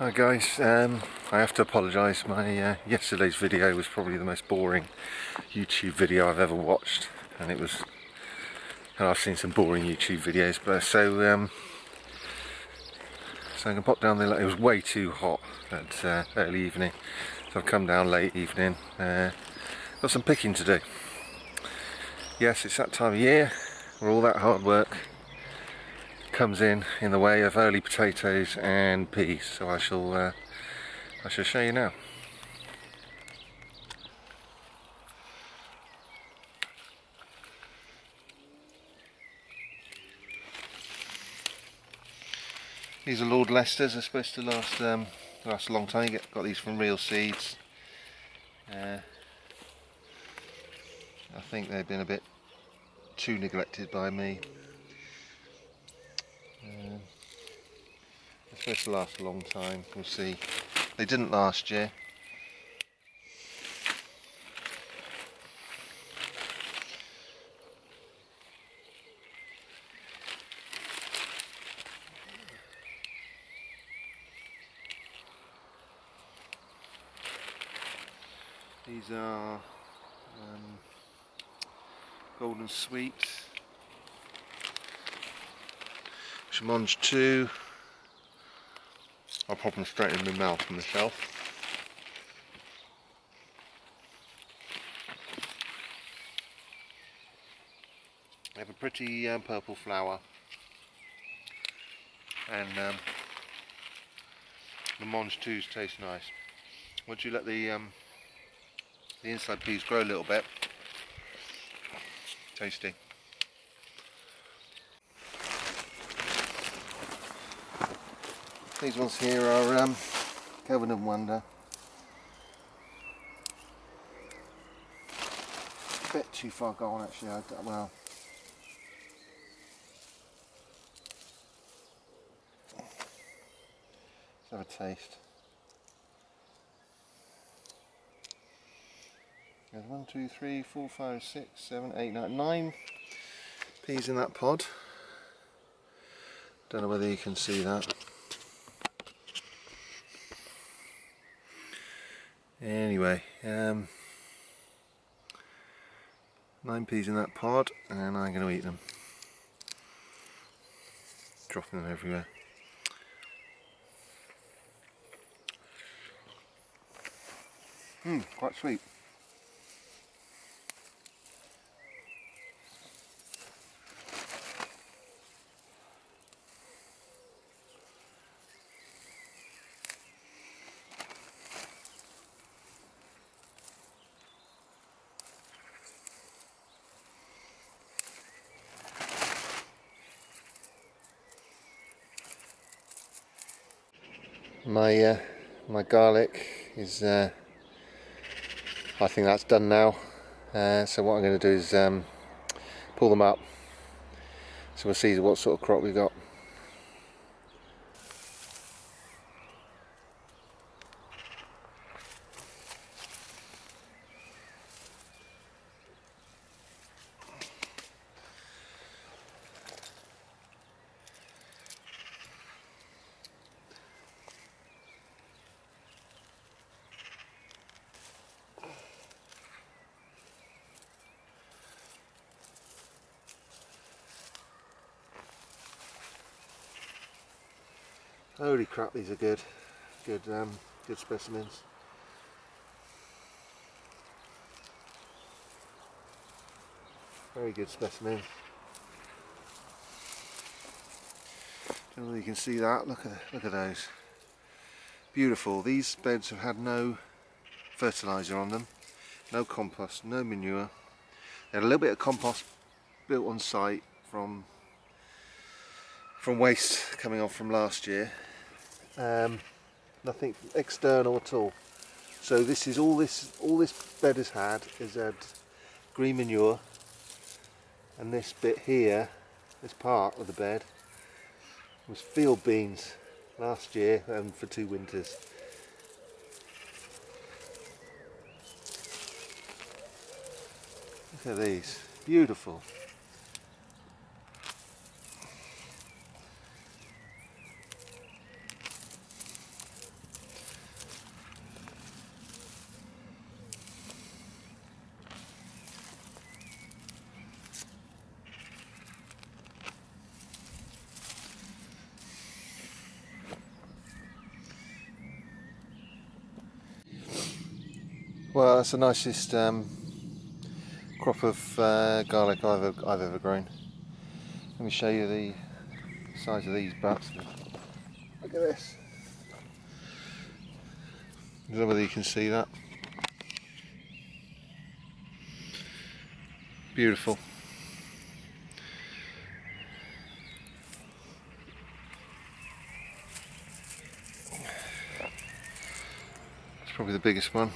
Hi guys, I have to apologise. My yesterday's video was probably the most boring YouTube video I've ever watched, and I've seen some boring YouTube videos, but so I can pop down there. It was way too hot at early evening, so I've come down late evening. Got some picking to do. Yes, it's that time of year where all that hard work comes in the way of early potatoes and peas, so I shall show you now. These are Lord Leicester's. They're supposed to last a long time. Got these from Real Seeds. I think they've been a bit too neglected by me. They're supposed to last a long time. We'll see. They didn't last year. These are Golden Sweet, Chamonge 2. I'll pop them straight in my mouth from the shelf. They have a pretty purple flower, and the Mange 2s taste nice. Once you let the inside peas grow a little bit, tasty. These ones here are Covenant Wonder. A bit too far gone actually. Well, let's have a taste. There's 1, 2, 3, 4, 5, 6, 7, 8, 9 peas in that pod. Don't know whether you can see that. Anyway, 9 peas in that pod, and I'm going to eat them. Dropping them everywhere. Quite sweet. My garlic is I think that's done now, so what I'm going to do is pull them up, so we'll see what sort of crop we've got. Holy crap, these are good specimens. Very good specimens. Don't know whether you can see that. Look at those. Beautiful. These beds have had no fertiliser on them, no compost, no manure. They had a little bit of compost built on site from waste coming off from last year. Nothing external at all. So this is all this bed has had green manure, and this bit here, this part of the bed, was field beans last year and for 2 winters. Look at these, beautiful. Well, that's the nicest crop of garlic I've ever grown. Let me show you the size of these butts. Look at this. I don't know whether you can see that. Beautiful. It's probably the biggest one.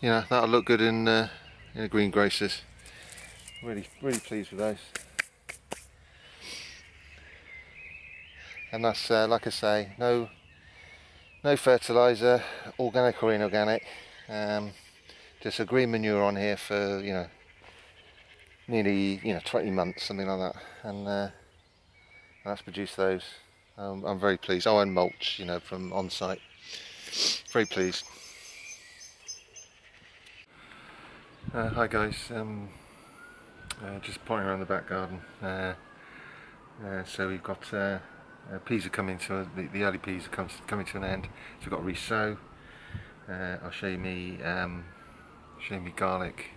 Yeah, that'll look good in a greengrocers. Really pleased with those. And that's like I say, no fertiliser, organic or inorganic. Just a green manure on here for nearly 20 months, something like that, and that's produced those. I'm very pleased. Oh, and mulch, from on site. Very pleased. Hi guys. Just pointing around the back garden. So we've got peas are coming to the early peas are coming to an end. So we've got to re-sow. I'll show you me garlic.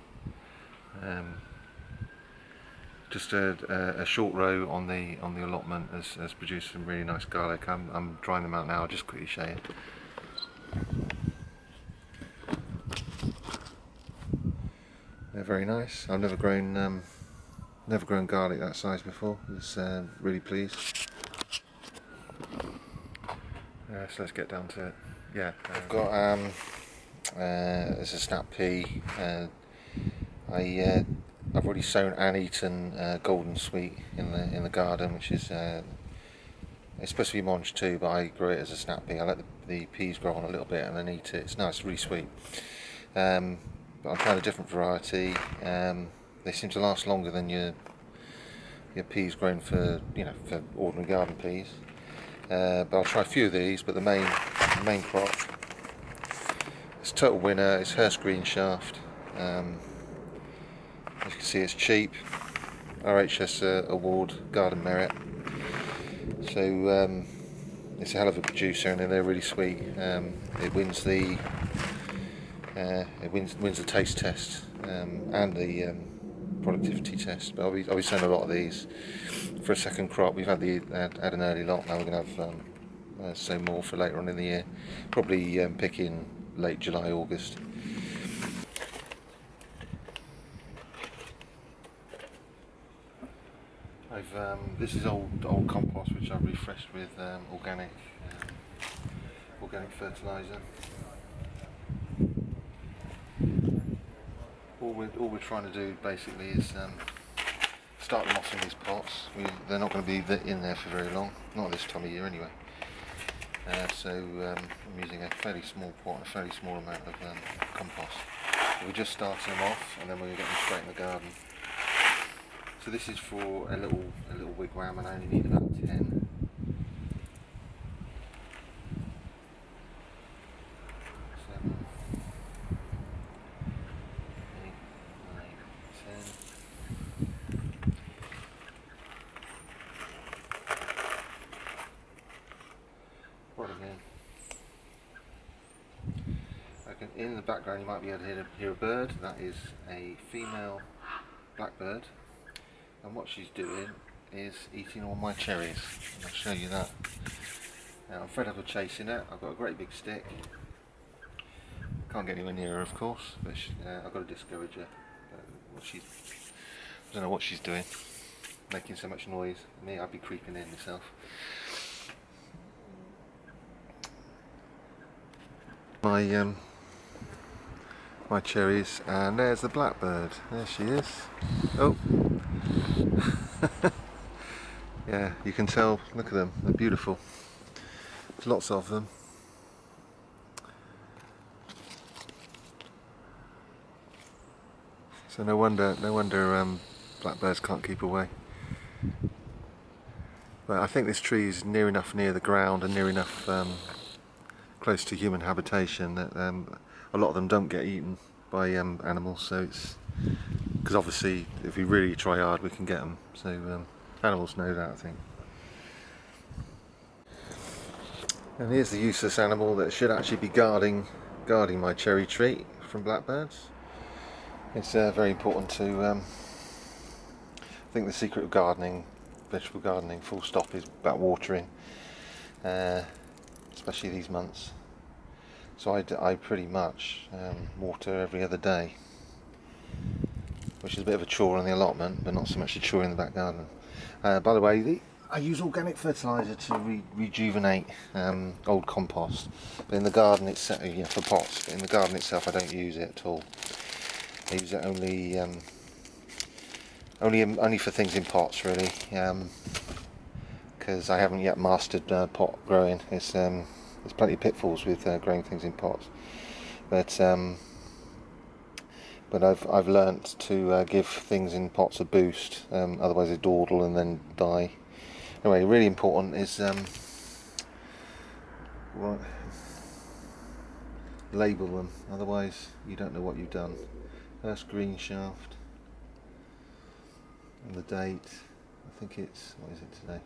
Just a short row on the allotment has produced some really nice garlic. I'm drying them out now. I'll just quickly show you. They're very nice. I've never grown garlic that size before. I was really pleased. So let's get down to it. Yeah, I've got there's a snap pea. I've already sown and eaten golden sweet in the garden, which is it's supposed to be mange too, but I grow it as a snap pea. I let the peas grow on a little bit and then eat it. It's nice, really sweet. But I'm trying a different variety. They seem to last longer than your peas grown for for ordinary garden peas. But I'll try a few of these. But the main crop, it's total winner. It's Hurst Green Shaft. As you can see, it's cheap. RHS Award Garden Merit. So it's a hell of a producer, and they're really sweet. It wins the taste test and the productivity test. But I'll be sowing a lot of these for a second crop. We've had an early lot. Now we're going to have sow more for later on in the year. Probably pick in late July, August. This is old compost which I've refreshed with organic fertiliser. All we're trying to do basically is start them off in these pots. They're not going to be in there for very long, not this time of year anyway. So I'm using a fairly small pot and a fairly small amount of compost. So we're just starting them off, and then we're going to get them straight in the garden. So this is for a little wigwam, and I only need about 10. 7, 8, 9, 10. What again? Okay, in the background you might be able to hear a bird. That is a female blackbird. And what she's doing is eating all my cherries. And I'll show you that. Now, I'm fed up of chasing it. I've got a great big stick. Can't get anywhere near her, of course, but I've got to discourage her. I don't know what she's doing, making so much noise. Me, I'd be creeping in myself. My cherries, and there's the blackbird. There she is. Oh. Yeah, you can tell, look at them, they're beautiful. There's lots of them. So no wonder blackbirds can't keep away. But I think this tree is near enough near the ground and near enough close to human habitation that a lot of them don't get eaten by animals. So it's because obviously if we really try hard we can get them. So animals know that, I think. And here's the useless animal that should actually be guarding my cherry tree from blackbirds. It's very important to I think the secret of gardening, vegetable gardening, full stop, is about watering, especially these months. So I pretty much water every other day, which is a bit of a chore in the allotment, but not so much a chore in the back garden. By the way, I use organic fertiliser to rejuvenate old compost, but in the garden itself, for pots. But in the garden itself, I don't use it at all. I use it only for things in pots, really, because I haven't yet mastered pot growing. There's plenty of pitfalls with growing things in pots, but I've learnt to give things in pots a boost. Otherwise they dawdle and then die. Anyway, really important is label them. Otherwise you don't know what you've done. First green shaft, and the date. I think it's, what is it today?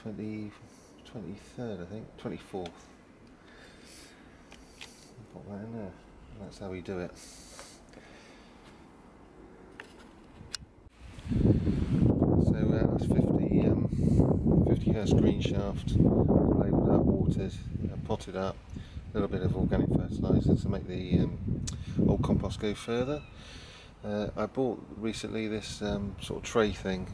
23rd, I think, 24th. Put that in there. That's how we do it. So that's 50 hertz green shaft, labelled up, watered, potted up, a little bit of organic fertiliser to make the old compost go further. I bought recently this sort of tray thing.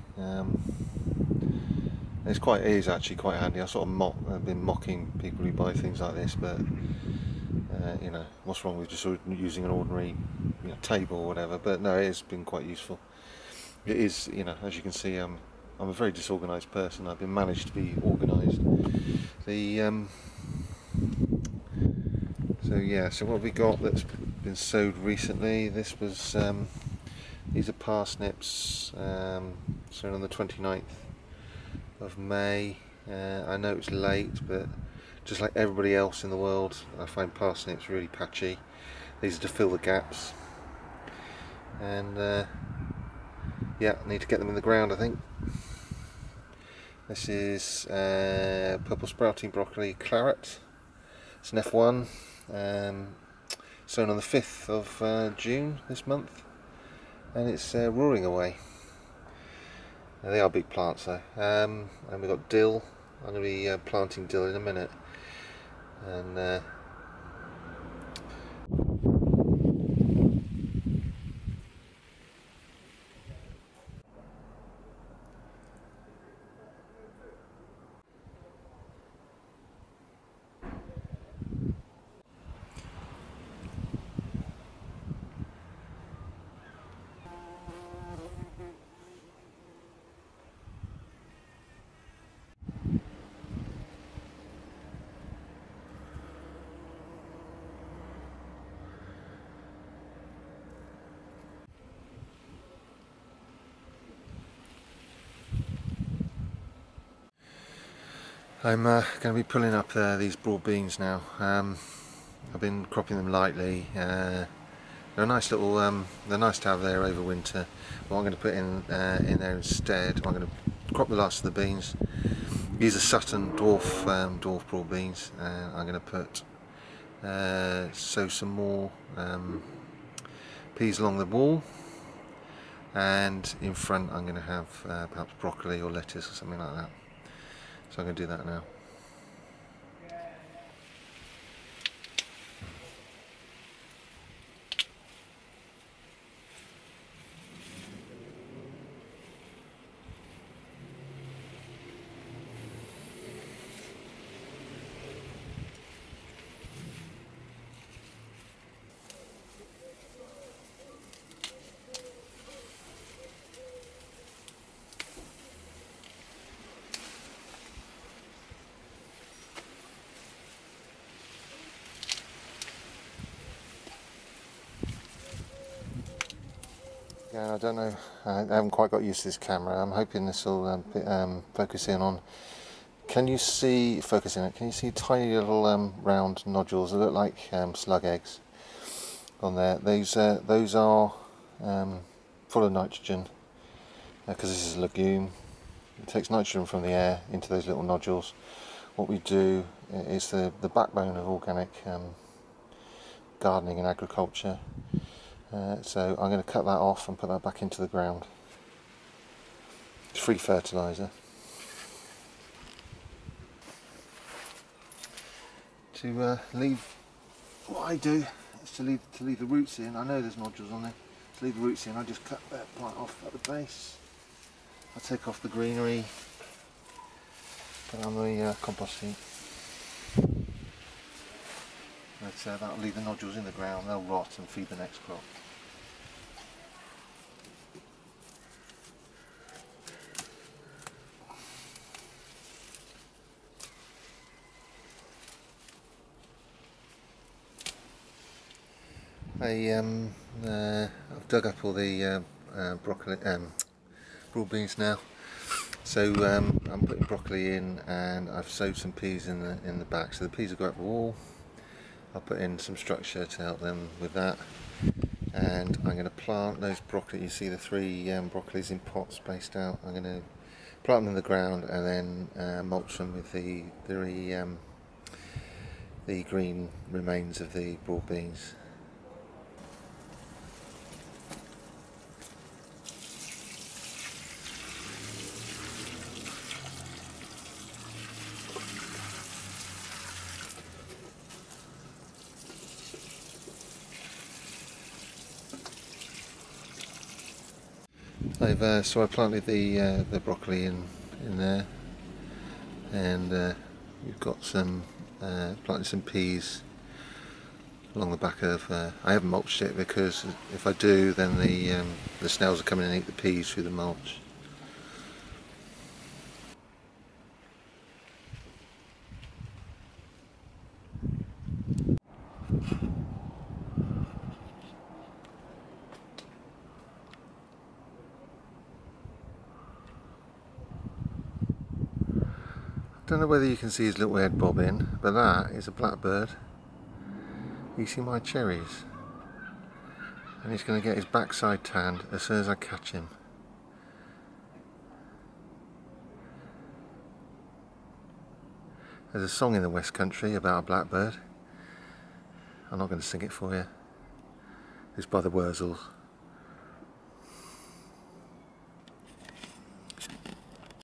It is actually quite handy. I've been mocking people who buy things like this, but you know, what's wrong with just sort of using an ordinary table or whatever? But no, it has been quite useful. It is, as you can see, I'm a very disorganised person. I've been managed to be organised. So what have we got that's been sowed recently? This was these are parsnips, sown on the 29th of May. I know it's late, but just like everybody else in the world, I find parsnips really patchy. These are to fill the gaps, and yeah, I need to get them in the ground, I think. This is purple sprouting broccoli claret. It's an F1, sown on the 5th of June this month, and it's roaring away. They are big plants though. And we've got dill. I'm going to be planting dill in a minute. And I'm going to be pulling up these broad beans now. I've been cropping them lightly. They're a nice little. They're nice to have there over winter. What I'm going to put in there instead, I'm going to crop the last of the beans. These are Sutton dwarf broad beans. I'm going to put sow some more peas along the wall, and in front I'm going to have perhaps broccoli or lettuce or something like that. So I'm going to do that now. Yeah, I don't know, I haven't quite got used to this camera. I'm hoping this will focus in on, can you see tiny little round nodules that look like slug eggs on there? Those are full of nitrogen, because this is a legume. It takes nitrogen from the air into those little nodules. what we do is the backbone of organic gardening and agriculture. So I'm going to cut that off and put that back into the ground. It's free fertiliser. To leave, what I do is to leave the roots in. I know there's nodules on there. To leave the roots in, I just cut that plant off at the base. I take off the greenery, put it on the compost heap. But that'll leave the nodules in the ground. They'll rot and feed the next crop. I've dug up all the broccoli, broad beans now. So I'm putting broccoli in, and I've sowed some peas in the back. So the peas will go up the wall. I'll put in some structure to help them with that, and I'm going to plant those broccoli. You see the 3 broccolis in pots spaced out. I'm going to plant them in the ground and then mulch them with the green remains of the broad beans. So I planted the broccoli in there, and we've got some planted some peas along the back of. I haven't mulched it because if I do, then the snails will come in and eat the peas through the mulch. Don't know whether you can see his little head bobbing, but that is a blackbird. You see my cherries, and he's going to get his backside tanned as soon as I catch him. There's a song in the West Country about a blackbird. I'm not going to sing it for you. It's by the Wurzels.